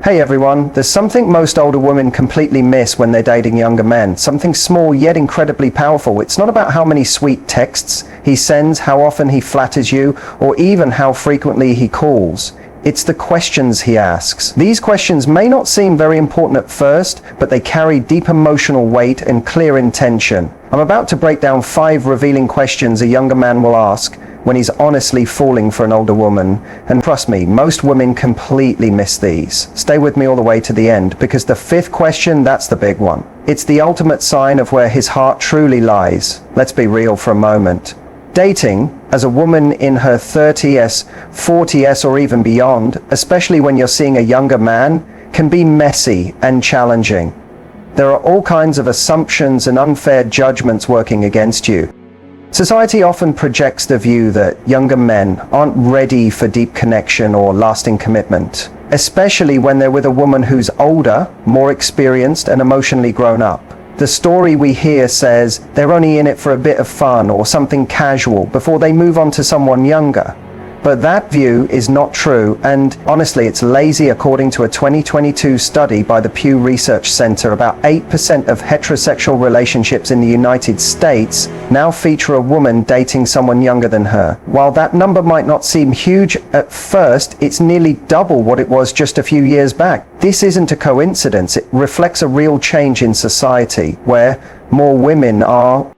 Hey everyone, there's something most older women completely miss when they're dating younger men. Something small yet incredibly powerful. It's not about how many sweet texts he sends, how often he flatters you, or even how frequently he calls. It's the questions he asks. These questions may not seem very important at first, but they carry deep emotional weight and clear intention. I'm about to break down 5 revealing questions a younger man will ask when he's honestly falling for an older woman. And trust me, most women completely miss these. Stay with me all the way to the end, because the 5th question, that's the big one. It's the ultimate sign of where his heart truly lies. Let's be real for a moment. Dating, as a woman in her 30s, 40s, or even beyond, especially when you're seeing a younger man, can be messy and challenging. There are all kinds of assumptions and unfair judgments working against you. Society often projects the view that younger men aren't ready for deep connection or lasting commitment, especially when they're with a woman who's older, more experienced, and emotionally grown up. The story we hear says they're only in it for a bit of fun or something casual before they move on to someone younger. But that view is not true, and honestly it's lazy. According to a 2022 study by the Pew Research Center, about 8% of heterosexual relationships in the United States now feature a woman dating someone younger than her. While that number might not seem huge at first, it's nearly double what it was just a few years back. This isn't a coincidence. It reflects a real change in society, where more women are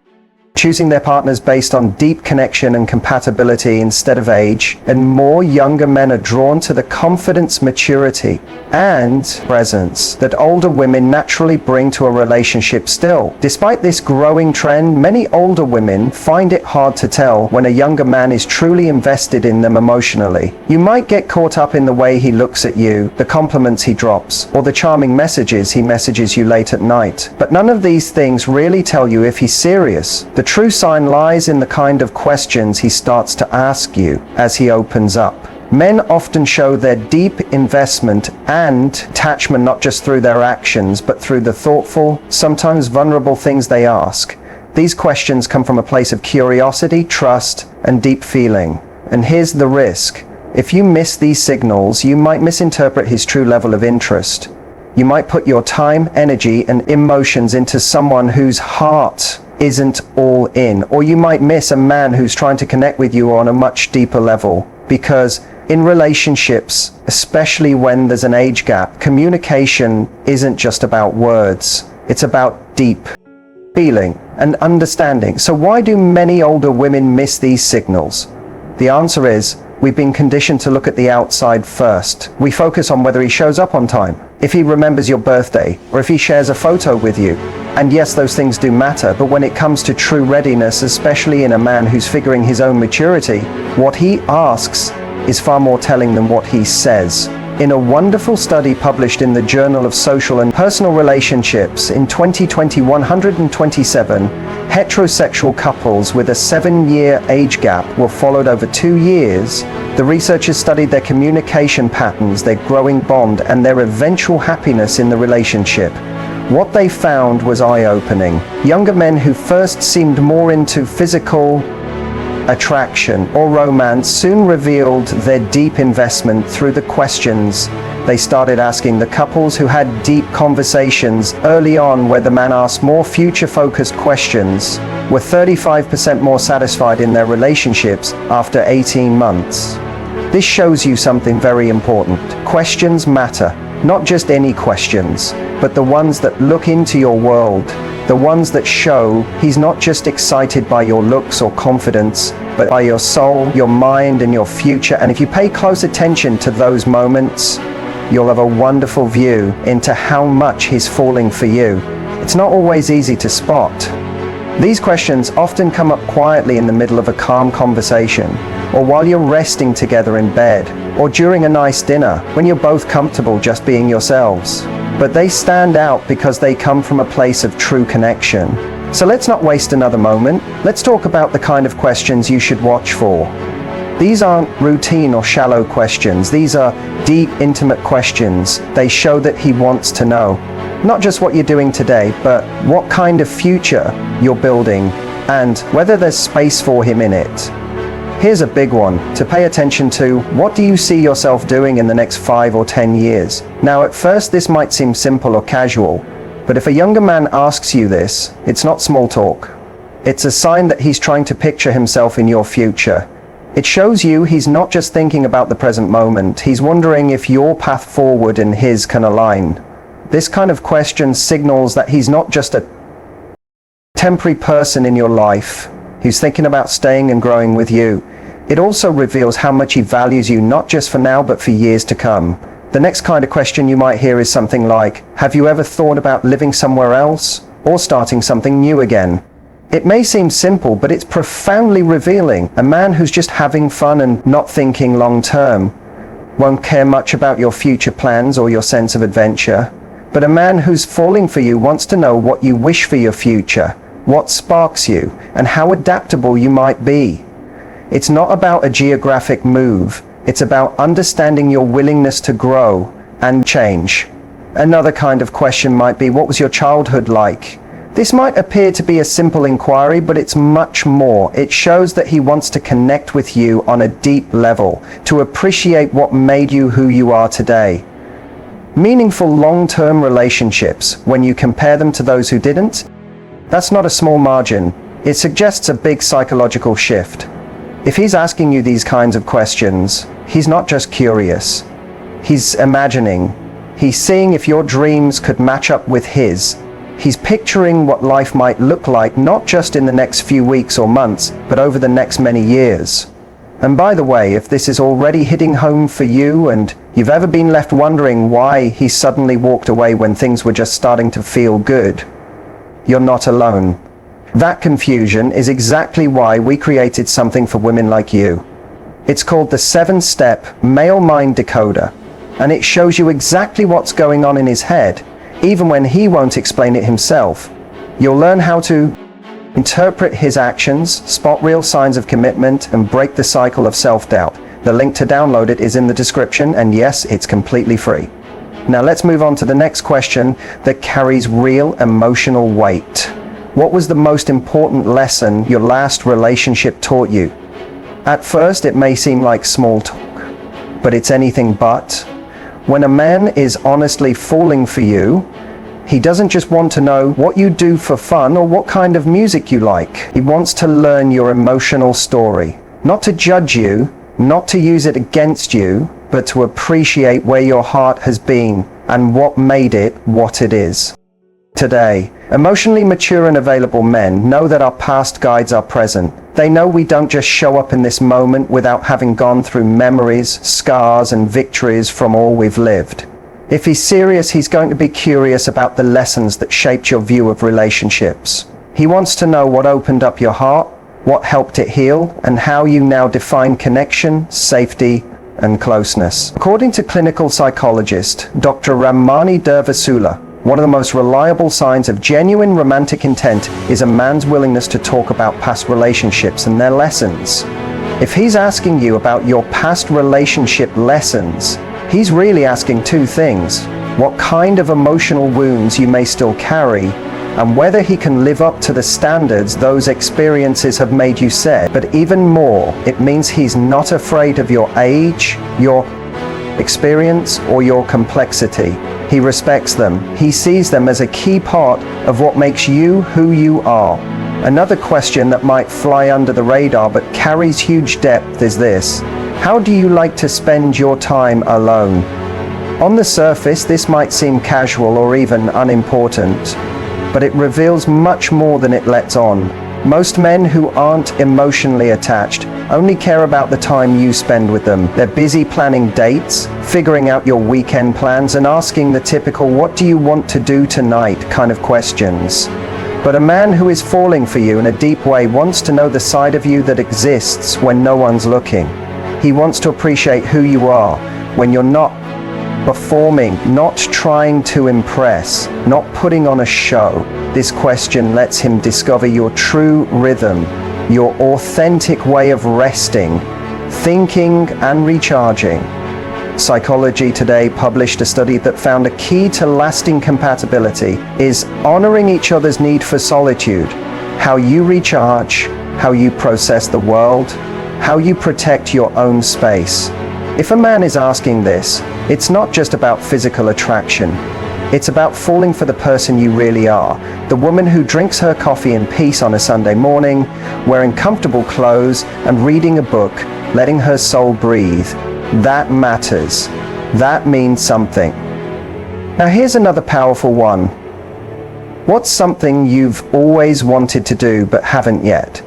choosing their partners based on deep connection and compatibility instead of age, and more younger men are drawn to the confidence, maturity, and presence that older women naturally bring to a relationship still. Despite this growing trend, many older women find it hard to tell when a younger man is truly invested in them emotionally. You might get caught up in the way he looks at you, the compliments he drops, or the charming messages he messages you late at night. But none of these things really tell you if he's serious. The true sign lies in the kind of questions he starts to ask you as he opens up. Men often show their deep investment and attachment not just through their actions, but through the thoughtful, sometimes vulnerable things they ask. These questions come from a place of curiosity, trust, and deep feeling. And here's the risk. If you miss these signals, you might misinterpret his true level of interest. You might put your time, energy, and emotions into someone whose heart isn't all in, or you might miss a man who's trying to connect with you on a much deeper level. Because in relationships, especially when there's an age gap, communication isn't just about words. It's about deep feeling and understanding. So why do many older women miss these signals? The answer is, we've been conditioned to look at the outside first. We focus on whether he shows up on time, if he remembers your birthday, or if he shares a photo with you. And yes, those things do matter, but when it comes to true readiness, especially in a man who's figuring his own maturity, what he asks is far more telling than what he says. In a wonderful study published in the Journal of Social and Personal Relationships in 2020, 127 heterosexual couples with a 7-year age gap were followed over 2 years. The researchers studied their communication patterns, their growing bond, and their eventual happiness in the relationship. What they found was eye-opening. Younger men who first seemed more into physical attraction or romance soon revealed their deep investment through the questions they started asking. The couples who had deep conversations early on, where the man asked more future-focused questions, were 35% more satisfied in their relationships after 18 months. This shows you something very important. Questions matter. Not just any questions, but the ones that look into your world, the ones that show he's not just excited by your looks or confidence, but by your soul, your mind, and your future. And if you pay close attention to those moments, you'll have a wonderful view into how much he's falling for you. It's not always easy to spot. These questions often come up quietly in the middle of a calm conversation, or while you're resting together in bed, or during a nice dinner, when you're both comfortable just being yourselves. But they stand out because they come from a place of true connection. So let's not waste another moment. Let's talk about the kind of questions you should watch for. These aren't routine or shallow questions. These are deep, intimate questions. They show that he wants to know not just what you're doing today, but what kind of future you're building and whether there's space for him in it. Here's a big one to pay attention to. What do you see yourself doing in the next 5 or 10 years? Now, at first this might seem simple or casual, but if a younger man asks you this, it's not small talk. It's a sign that he's trying to picture himself in your future. It shows you he's not just thinking about the present moment, he's wondering if your path forward and his can align. This kind of question signals that he's not just a temporary person in your life who's thinking about staying and growing with you. It also reveals how much he values you, not just for now, but for years to come. The next kind of question you might hear is something like, have you ever thought about living somewhere else or starting something new again? It may seem simple, but it's profoundly revealing. A man who's just having fun and not thinking long term won't care much about your future plans or your sense of adventure. But a man who's falling for you wants to know what you wish for your future, what sparks you, and how adaptable you might be. It's not about a geographic move. It's about understanding your willingness to grow and change. Another kind of question might be, what was your childhood like? This might appear to be a simple inquiry, but it's much more. It shows that he wants to connect with you on a deep level, to appreciate what made you who you are today. Meaningful long-term relationships, when you compare them to those who didn't, that's not a small margin. It suggests a big psychological shift. If he's asking you these kinds of questions, he's not just curious. He's imagining. He's seeing if your dreams could match up with his. He's picturing what life might look like, not just in the next few weeks or months, but over the next many years. And by the way, if this is already hitting home for you and you've ever been left wondering why he suddenly walked away when things were just starting to feel good, you're not alone. That confusion is exactly why we created something for women like you. It's called the 7-Step Male Mind Decoder, and it shows you exactly what's going on in his head, even when he won't explain it himself. You'll learn how to interpret his actions, spot real signs of commitment, and break the cycle of self-doubt. The link to download it is in the description, and yes, it's completely free. Now let's move on to the next question that carries real emotional weight. What was the most important lesson your last relationship taught you? At first, it may seem like small talk, but it's anything but. When a man is honestly falling for you, he doesn't just want to know what you do for fun or what kind of music you like. He wants to learn your emotional story. Not to judge you, not to use it against you, but to appreciate where your heart has been and what made it what it is. Today, emotionally mature and available men know that our past guides our present. They know we don't just show up in this moment without having gone through memories, scars, and victories from all we've lived. If he's serious, he's going to be curious about the lessons that shaped your view of relationships. He wants to know what opened up your heart, what helped it heal, and how you now define connection, safety, and closeness. According to clinical psychologist Dr. Ramani Durvasula, one of the most reliable signs of genuine romantic intent is a man's willingness to talk about past relationships and their lessons. If he's asking you about your past relationship lessons, he's really asking two things: what kind of emotional wounds you may still carry, and whether he can live up to the standards those experiences have made you set. But even more, it means he's not afraid of your age, your experience, or your complexity. He respects them. He sees them as a key part of what makes you who you are. Another question that might fly under the radar but carries huge depth is this: how do you like to spend your time alone? On the surface, this might seem casual or even unimportant, but it reveals much more than it lets on. Most men who aren't emotionally attached only care about the time you spend with them. They're busy planning dates, figuring out your weekend plans, and asking the typical "what do you want to do tonight" kind of questions. But a man who is falling for you in a deep way wants to know the side of you that exists when no one's looking. He wants to appreciate who you are when you're not performing, not trying to impress, not putting on a show. This question lets him discover your true rhythm, your authentic way of resting, thinking, and recharging. Psychology Today published a study that found a key to lasting compatibility is honoring each other's need for solitude. How you recharge, how you process the world, how you protect your own space. If a man is asking this, it's not just about physical attraction. It's about falling for the person you really are, the woman who drinks her coffee in peace on a Sunday morning, wearing comfortable clothes and reading a book, letting her soul breathe. That matters. That means something. Now here's another powerful one. What's something you've always wanted to do but haven't yet?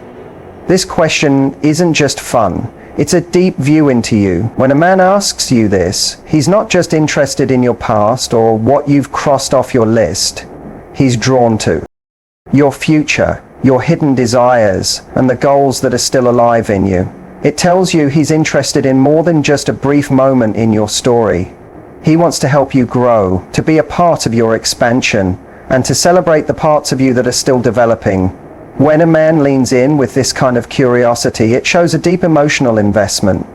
This question isn't just fun. It's a deep view into you. When a man asks you this, he's not just interested in your past or what you've crossed off your list. He's drawn to your future, your hidden desires, and the goals that are still alive in you. It tells you he's interested in more than just a brief moment in your story. He wants to help you grow, to be a part of your expansion, and to celebrate the parts of you that are still developing. When a man leans in with this kind of curiosity, it shows a deep emotional investment.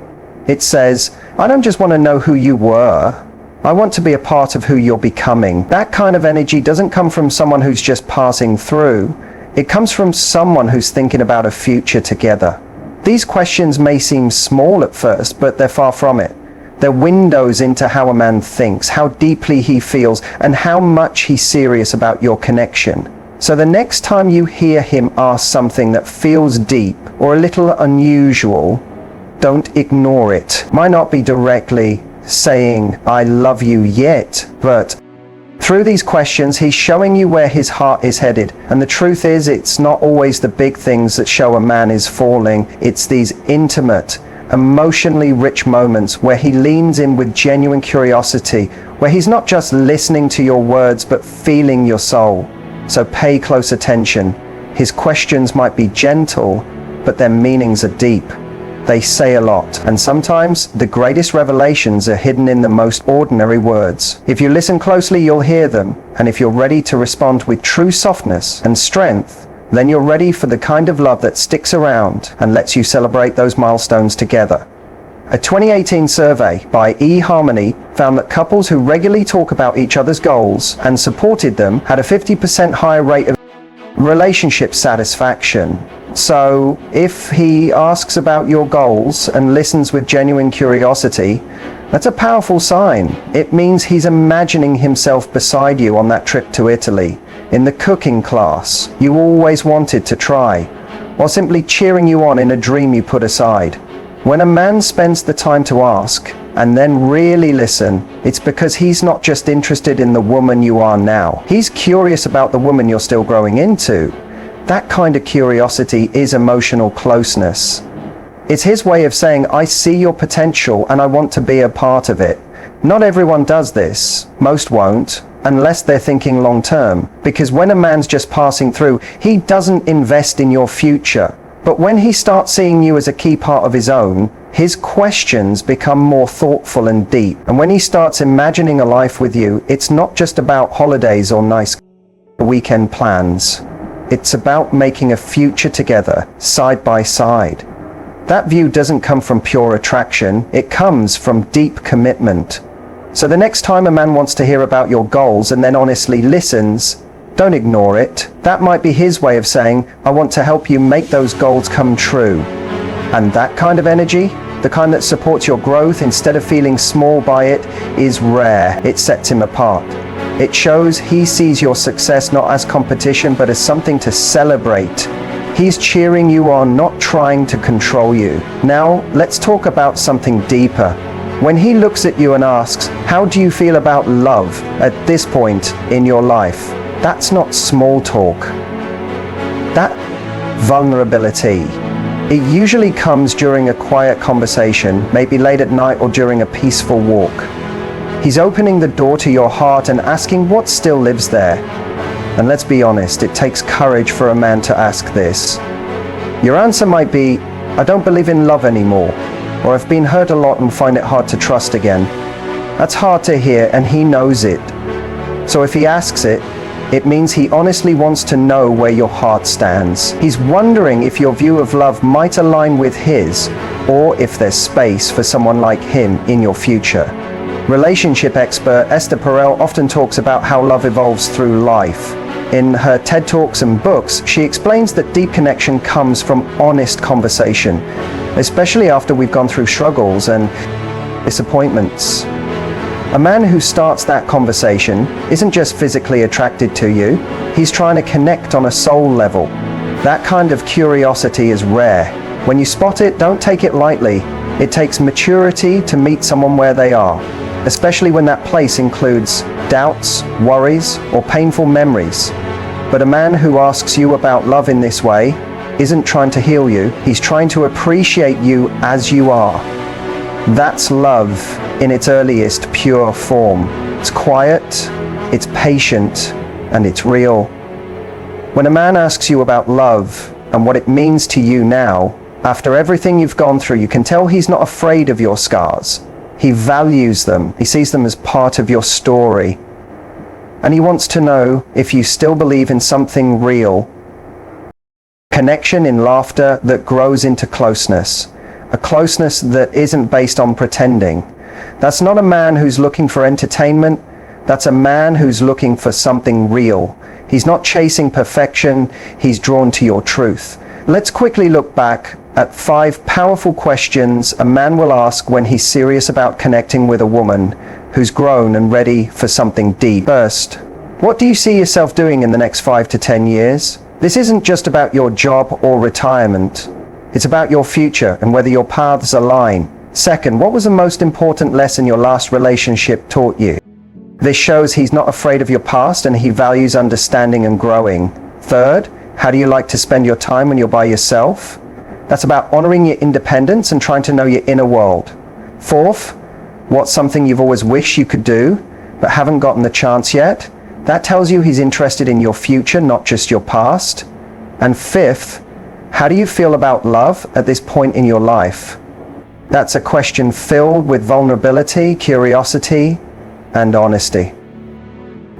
It says, I don't just want to know who you were. I want to be a part of who you're becoming. That kind of energy doesn't come from someone who's just passing through. It comes from someone who's thinking about a future together. These questions may seem small at first, but they're far from it. They're windows into how a man thinks, how deeply he feels, and how much he's serious about your connection. So the next time you hear him ask something that feels deep or a little unusual, don't ignore it. Might not be directly saying, I love you yet, but through these questions, he's showing you where his heart is headed. And the truth is, it's not always the big things that show a man is falling. It's these intimate, emotionally rich moments where he leans in with genuine curiosity, where he's not just listening to your words, but feeling your soul. So pay close attention. His questions might be gentle, but their meanings are deep. They say a lot, and sometimes the greatest revelations are hidden in the most ordinary words. If you listen closely, you'll hear them, and if you're ready to respond with true softness and strength, then you're ready for the kind of love that sticks around and lets you celebrate those milestones together. A 2018 survey by eHarmony found that couples who regularly talk about each other's goals and supported them had a 50% higher rate of relationship satisfaction. So if he asks about your goals and listens with genuine curiosity, that's a powerful sign. It means he's imagining himself beside you on that trip to Italy, in the cooking class you always wanted to try, or simply cheering you on in a dream you put aside. When a man spends the time to ask and then really listen, it's because he's not just interested in the woman you are now. He's curious about the woman you're still growing into. That kind of curiosity is emotional closeness. It's his way of saying, I see your potential and I want to be a part of it. Not everyone does this. Most won't, unless they're thinking long term. Because when a man's just passing through, he doesn't invest in your future. But when he starts seeing you as a key part of his own, his questions become more thoughtful and deep. And when he starts imagining a life with you, it's not just about holidays or nice weekend plans. It's about making a future together, side by side. That view doesn't come from pure attraction, it comes from deep commitment. So the next time a man wants to hear about your goals and then honestly listens, don't ignore it. That might be his way of saying, I want to help you make those goals come true. And that kind of energy, the kind that supports your growth instead of feeling small by it, is rare. It sets him apart. It shows he sees your success not as competition, but as something to celebrate. He's cheering you on, not trying to control you. Now, let's talk about something deeper. When he looks at you and asks, how do you feel about love at this point in your life? That's not small talk. That vulnerability. It usually comes during a quiet conversation, maybe late at night or during a peaceful walk. He's opening the door to your heart and asking what still lives there. And let's be honest, it takes courage for a man to ask this. Your answer might be, I don't believe in love anymore, or I've been hurt a lot and find it hard to trust again. That's hard to hear, and he knows it. So if he asks it, it means he honestly wants to know where your heart stands. He's wondering if your view of love might align with his, or if there's space for someone like him in your future. Relationship expert Esther Perel often talks about how love evolves through life. In her TED Talks and books, she explains that deep connection comes from honest conversation. especially after we've gone through struggles and disappointments. A man who starts that conversation isn't just physically attracted to you, he's trying to connect on a soul level. That kind of curiosity is rare. When you spot it, don't take it lightly. It takes maturity to meet someone where they are, especially when that place includes doubts, worries, or painful memories. But a man who asks you about love in this way isn't trying to heal you, he's trying to appreciate you as you are. That's love in its earliest pure form. It's quiet, it's patient, and it's real. When a man asks you about love and what it means to you now, after everything you've gone through, you can tell he's not afraid of your scars. He values them. He sees them as part of your story. And he wants to know if you still believe in something real. Connection in laughter that grows into closeness. A closeness that isn't based on pretending. That's not a man who's looking for entertainment. That's a man who's looking for something real. He's not chasing perfection. He's drawn to your truth. Let's quickly look back at 5 powerful questions a man will ask when he's serious about connecting with a woman who's grown and ready for something deep. First, what do you see yourself doing in the next 5 to 10 years? This isn't just about your job or retirement. It's about your future and whether your paths align. Second, what was the most important lesson your last relationship taught you? This shows he's not afraid of your past and he values understanding and growing. Third, how do you like to spend your time when you're by yourself? That's about honoring your independence and trying to know your inner world. Fourth, what's something you've always wished you could do but haven't gotten the chance yet? That tells you he's interested in your future, not just your past. And fifth, how do you feel about love at this point in your life? That's a question filled with vulnerability, curiosity, and honesty.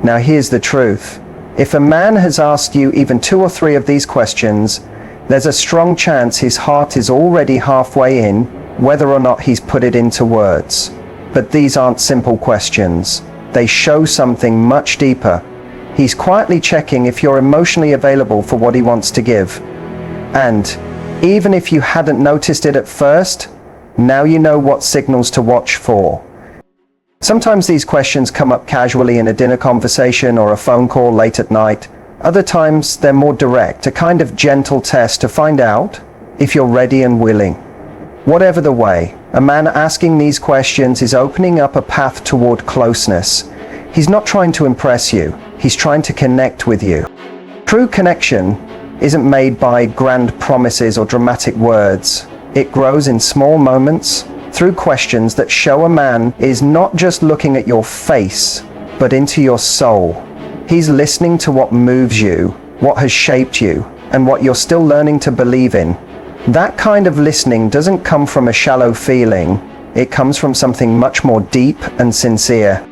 Now here's the truth. If a man has asked you even 2 or 3 of these questions, there's a strong chance his heart is already halfway in, whether or not he's put it into words. But these aren't simple questions. They show something much deeper. He's quietly checking if you're emotionally available for what he wants to give. And even if you hadn't noticed it at first, now you know what signals to watch for. Sometimes these questions come up casually in a dinner conversation or a phone call late at night. Other times they're more direct, a kind of gentle test to find out if you're ready and willing. Whatever the way, a man asking these questions is opening up a path toward closeness. He's not trying to impress you, he's trying to connect with you. True connection isn't made by grand promises or dramatic words. It grows in small moments, through questions that show a man is not just looking at your face, but into your soul. He's listening to what moves you, what has shaped you, and what you're still learning to believe in. That kind of listening doesn't come from a shallow feeling. It comes from something much more deep and sincere.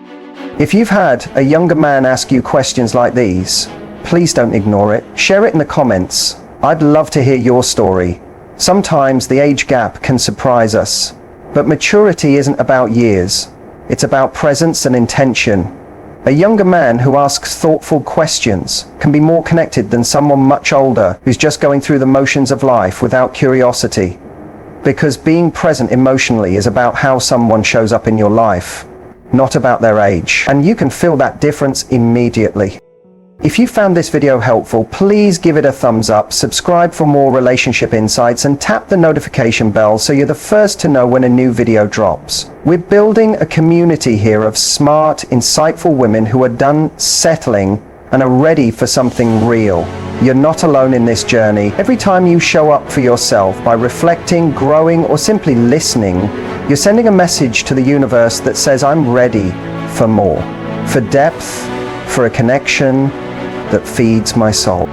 If you've had a younger man ask you questions like these, please don't ignore it. Share it in the comments. I'd love to hear your story. Sometimes the age gap can surprise us. But maturity isn't about years. It's about presence and intention. A younger man who asks thoughtful questions can be more connected than someone much older who's just going through the motions of life without curiosity. Because being present emotionally is about how someone shows up in your life, not about their age. And you can feel that difference immediately. If you found this video helpful, please give it a thumbs up, subscribe for more relationship insights, and tap the notification bell so you're the first to know when a new video drops. We're building a community here of smart, insightful women who are done settling and are ready for something real. You're not alone in this journey. Every time you show up for yourself by reflecting, growing, or simply listening, you're sending a message to the universe that says, I'm ready for more, for depth, for a connection that feeds my soul.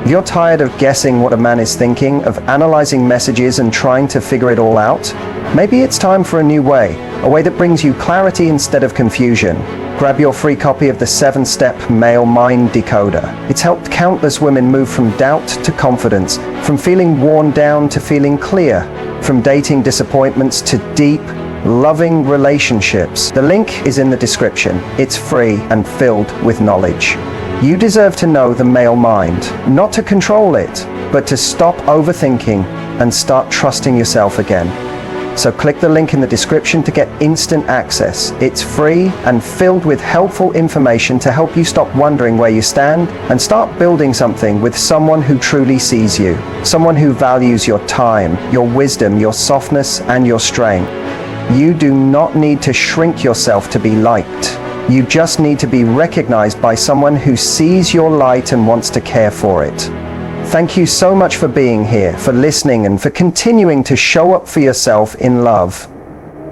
If you're tired of guessing what a man is thinking, of analyzing messages and trying to figure it all out, maybe it's time for a new way, a way that brings you clarity instead of confusion. Grab your free copy of the 7-Step Male Mind Decoder. It's helped countless women move from doubt to confidence, from feeling worn down to feeling clear, from dating disappointments to deep, loving relationships. The link is in the description. It's free and filled with knowledge. You deserve to know the male mind, not to control it, but to stop overthinking, and start trusting yourself again. So click the link in the description to get instant access. It's free and filled with helpful information to help you stop wondering where you stand and start building something with someone who truly sees you. Someone who values your time, your wisdom, your softness, and your strength. You do not need to shrink yourself to be liked. You just need to be recognized by someone who sees your light and wants to care for it. Thank you so much for being here, for listening, and for continuing to show up for yourself in love.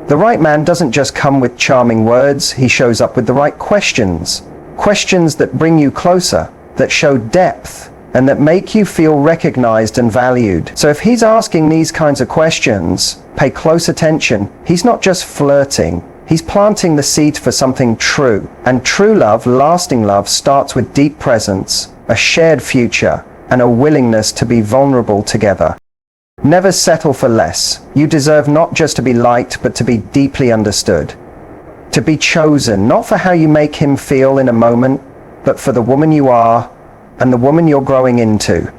The right man doesn't just come with charming words, he shows up with the right questions. Questions that bring you closer, that show depth, and that make you feel recognized and valued. So if he's asking these kinds of questions, pay close attention. He's not just flirting, he's planting the seed for something true. And true love, lasting love, starts with deep presence, a shared future, and a willingness to be vulnerable together. Never settle for less. You deserve not just to be liked, but to be deeply understood. To be chosen, not for how you make him feel in a moment, but for the woman you are and the woman you're growing into.